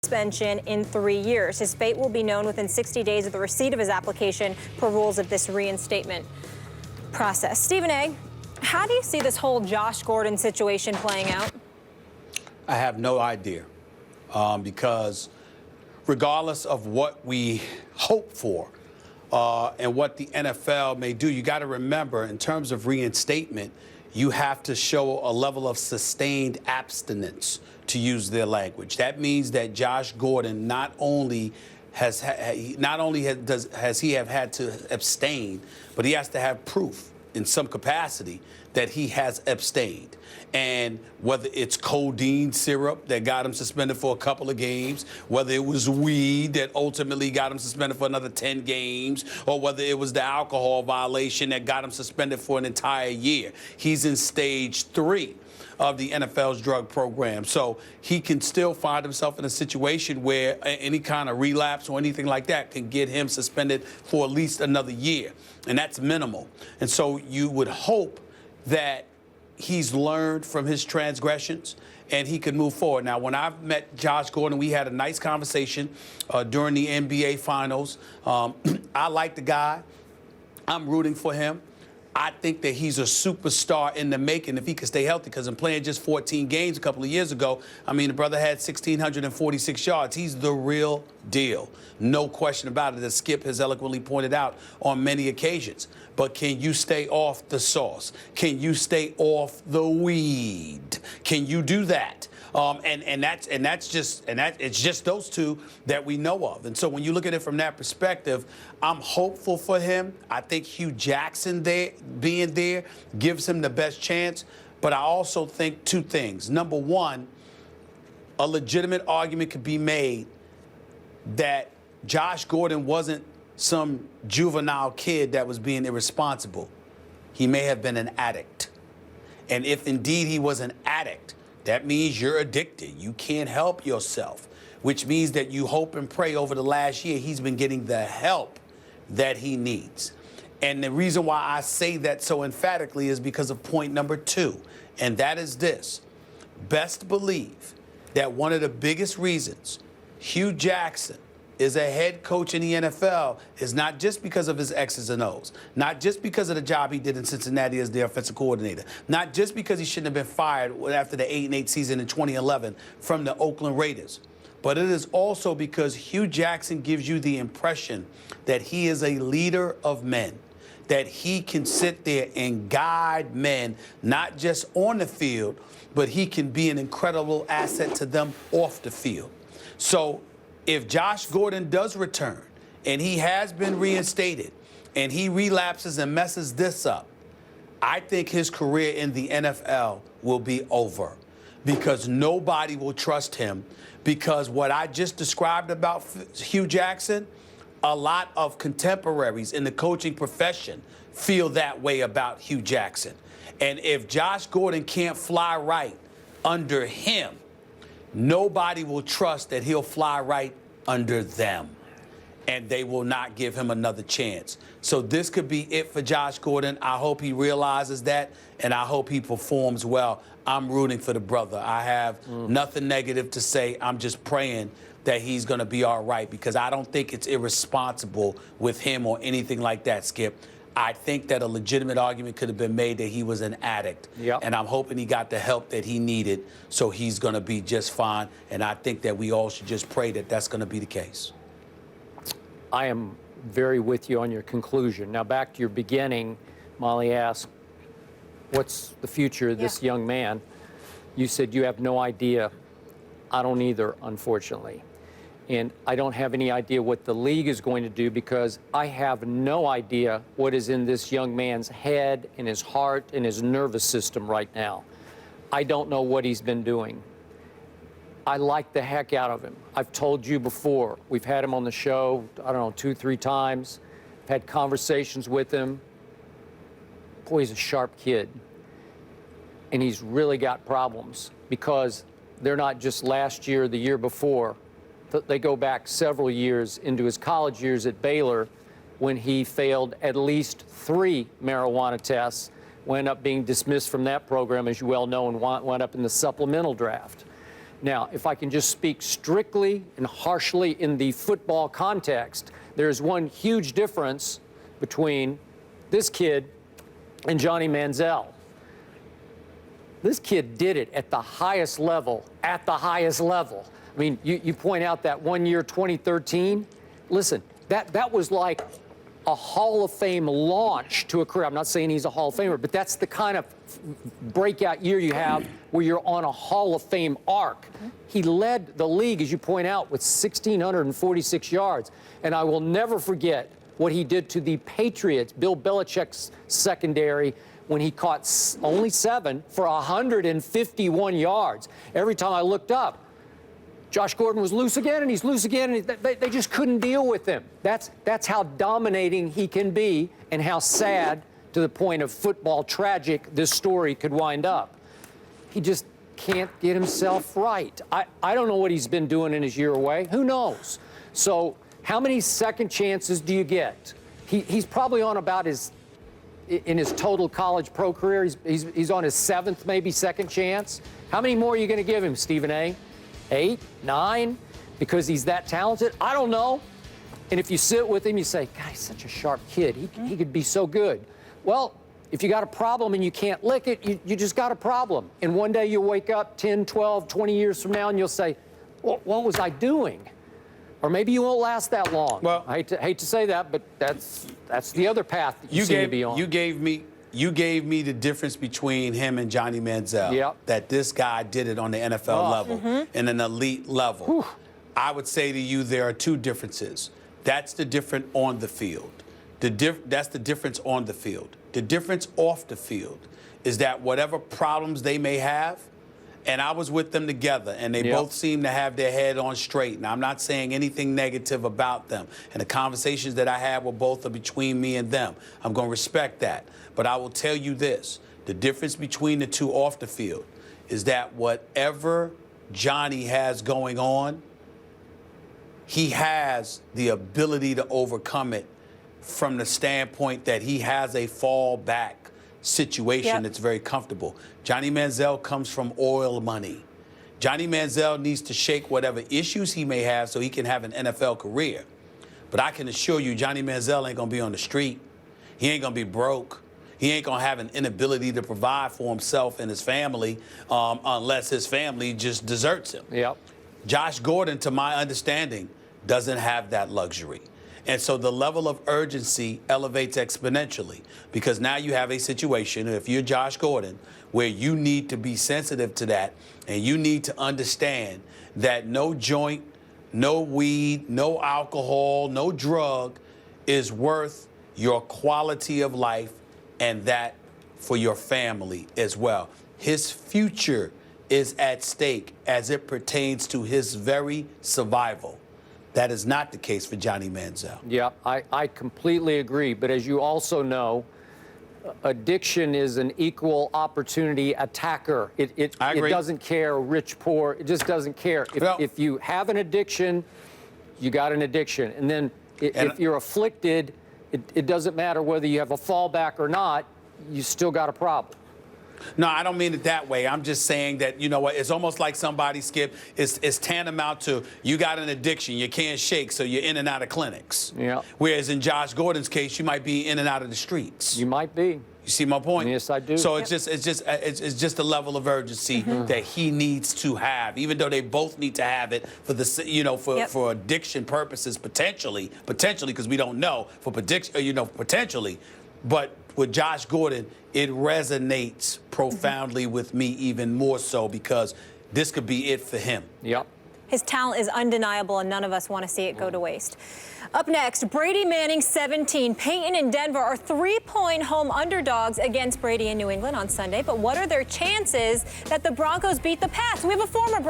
suspension in 3 years. His fate will be known within 60 days of the receipt of his application per rules of this reinstatement process. Stephen A., how do you see this whole Josh Gordon situation playing out? I have no idea, because regardless of what we hope for and what the NFL may do, you got to remember, in terms of reinstatement, you have to show a level of sustained abstinence, to use their language. That means that Josh Gordon not only has he have had to abstain, but he has to have proof in some capacity that he has abstained. And whether it's codeine syrup that got him suspended for a couple of games, whether it was weed that ultimately got him suspended for another 10 games, or whether it was the alcohol violation that got him suspended for an entire year, he's in stage 3 of the NFL's drug program. So he can still find himself in a situation where any kind of relapse or anything like that can get him suspended for at least another year. And that's minimal. And so you would hope that he's learned from his transgressions and he could move forward. Now, when I met Josh Gordon, we had a nice conversation during the NBA Finals. I like the guy. I'm rooting for him. I think that he's a superstar in the making if he could stay healthy, because in playing just 14 games a couple of years ago, I mean, the brother had 1,646 yards. He's the real deal. No question about it, as Skip has eloquently pointed out on many occasions. But can you stay off the sauce? Can you stay off the weed? Can you do that? It's just those two that we know of. And so when you look at it from that perspective, I'm hopeful for him. I think Hugh Jackson being there gives him the best chance. But I also think two things. Number one, a legitimate argument could be made that Josh Gordon wasn't some juvenile kid that was being irresponsible. He may have been an addict. And if indeed he was an addict, that means you're addicted. You can't help yourself, which means that you hope and pray over the last year he's been getting the help that he needs. And the reason why I say that so emphatically is because of point number 2, and that is this. Best believe that one of the biggest reasons Hugh Jackson is a head coach in the NFL is not just because of his X's and O's, not just because of the job he did in Cincinnati as the offensive coordinator, not just because he shouldn't have been fired after the 8-8 season in 2011 from the Oakland Raiders, but it is also because Hugh Jackson gives you the impression that he is a leader of men, that he can sit there and guide men, not just on the field, but he can be an incredible asset to them off the field. So if Josh Gordon does return and he has been reinstated and he relapses and messes this up, I think his career in the NFL will be over, because nobody will trust him, because what I just described about Hugh Jackson, a lot of contemporaries in the coaching profession feel that way about Hugh Jackson. And if Josh Gordon can't fly right under him, nobody will trust that he'll fly right under them, and they will not give him another chance. So this could be it for Josh Gordon. I hope he realizes that, and I hope he performs well. I'm rooting for the brother. I have nothing negative to say. I'm just praying that he's going to be all right, because I don't think it's irresponsible with him or anything like that, Skip. I think that a legitimate argument could have been made that he was an addict. Yep. And I'm hoping he got the help that he needed, so he's going to be just fine. And I think that we all should just pray that that's going to be the case. I am very with you on your conclusion. Now, back to your beginning, Molly asked, what's the future of this young man? You said you have no idea. I don't either, unfortunately. And I don't have any idea what the league is going to do, because I have no idea what is in this young man's head and his heart and his nervous system right now. I don't know what he's been doing. I like the heck out of him. I've told you before, we've had him on the show, I don't know, 2-3 times, had conversations with him. Boy, he's a sharp kid. And he's really got problems, because they're not just last year, the year before. They go back several years into his college years at Baylor, when he failed at least 3 marijuana tests, wound up being dismissed from that program, as you well know, and wound up in the supplemental draft. Now, if I can just speak strictly and harshly in the football context, there's one huge difference between this kid and Johnny Manziel. This kid did it at the highest level, I mean, you point out that 1 year, 2013. Listen, that was like a Hall of Fame launch to a career. I'm not saying he's a Hall of Famer, but that's the kind of breakout year you have where you're on a Hall of Fame arc. He led the league, as you point out, with 1,646 yards. And I will never forget what he did to the Patriots, Bill Belichick's secondary, when he caught only 7 for 151 yards. Every time I looked up, Josh Gordon was loose again, and he's loose again, and they just couldn't deal with him. That's how dominating he can be, and how sad, to the point of football tragic, this story could wind up. He just can't get himself right. I don't know what he's been doing in his year away. Who knows? So how many second chances do you get? He's probably on about in his total college pro career, he's on his 7th, maybe, second chance. How many more are you going to give him, Stephen A? 8, 9, because he's that talented? I don't know. And if you sit with him, you say, God, he's such a sharp kid. He could be so good. Well, if you got a problem and you can't lick it, you just got a problem. And one day you'll wake up 10, 12, 20 years from now and you'll say, what was I doing? Or maybe you won't last that long. Well, I hate to say that, but that's the other path that you seem to be on. You gave me the difference between him and Johnny Manziel. Yep. That this guy did it on the NFL level, in an elite level. Whew. I would say to you there are two differences. That's the difference on the field. That's the difference on the field. The difference off the field is that whatever problems they may have, and I was with them together, and they both seem to have their head on straight. And I'm not saying anything negative about them. And the conversations that I had with both are between me and them. I'm going to respect that. But I will tell you this. The difference between the two off the field is that whatever Johnny has going on, he has the ability to overcome it from the standpoint that he has a fallback situation that's very comfortable. Johnny Manziel comes from oil money. Johnny Manziel needs to shake whatever issues he may have so he can have an NFL career. But I can assure you, Johnny Manziel ain't going to be on the street. He ain't going to be broke. He ain't going to have an inability to provide for himself and his family unless his family just deserts him. Yep. Josh Gordon, to my understanding, doesn't have that luxury. And so the level of urgency elevates exponentially because now you have a situation, if you're Josh Gordon, where you need to be sensitive to that and you need to understand that no joint, no weed, no alcohol, no drug is worth your quality of life and that for your family as well. His future is at stake as it pertains to his very survival. That is not the case for Johnny Manziel. Yeah, I completely agree. But as you also know, addiction is an equal opportunity attacker. It doesn't care, rich, poor. It just doesn't care. If you have an addiction, you got an addiction. And then if you're afflicted, it doesn't matter whether you have a fallback or not, you still got a problem. No, I don't mean it that way. I'm just saying that, you know what, it's almost like somebody, Skip, it's tantamount to you got an addiction, you can't shake, so you're in and out of clinics. Yeah. Whereas in Josh Gordon's case, you might be in and out of the streets. You might be. You see my point? Yes, I do. So it's just a level of urgency that he needs to have, even though they both need to have it for the for addiction purposes potentially because we don't know for addiction potentially, but with Josh Gordon, it resonates profoundly with me even more so because this could be it for him. Yep. His talent is undeniable, and none of us want to see it go to waste. Up next, Brady Manning 17. Peyton and Denver are 3-point home underdogs against Brady in New England on Sunday. But what are their chances that the Broncos beat the Pats? We have a former Bronco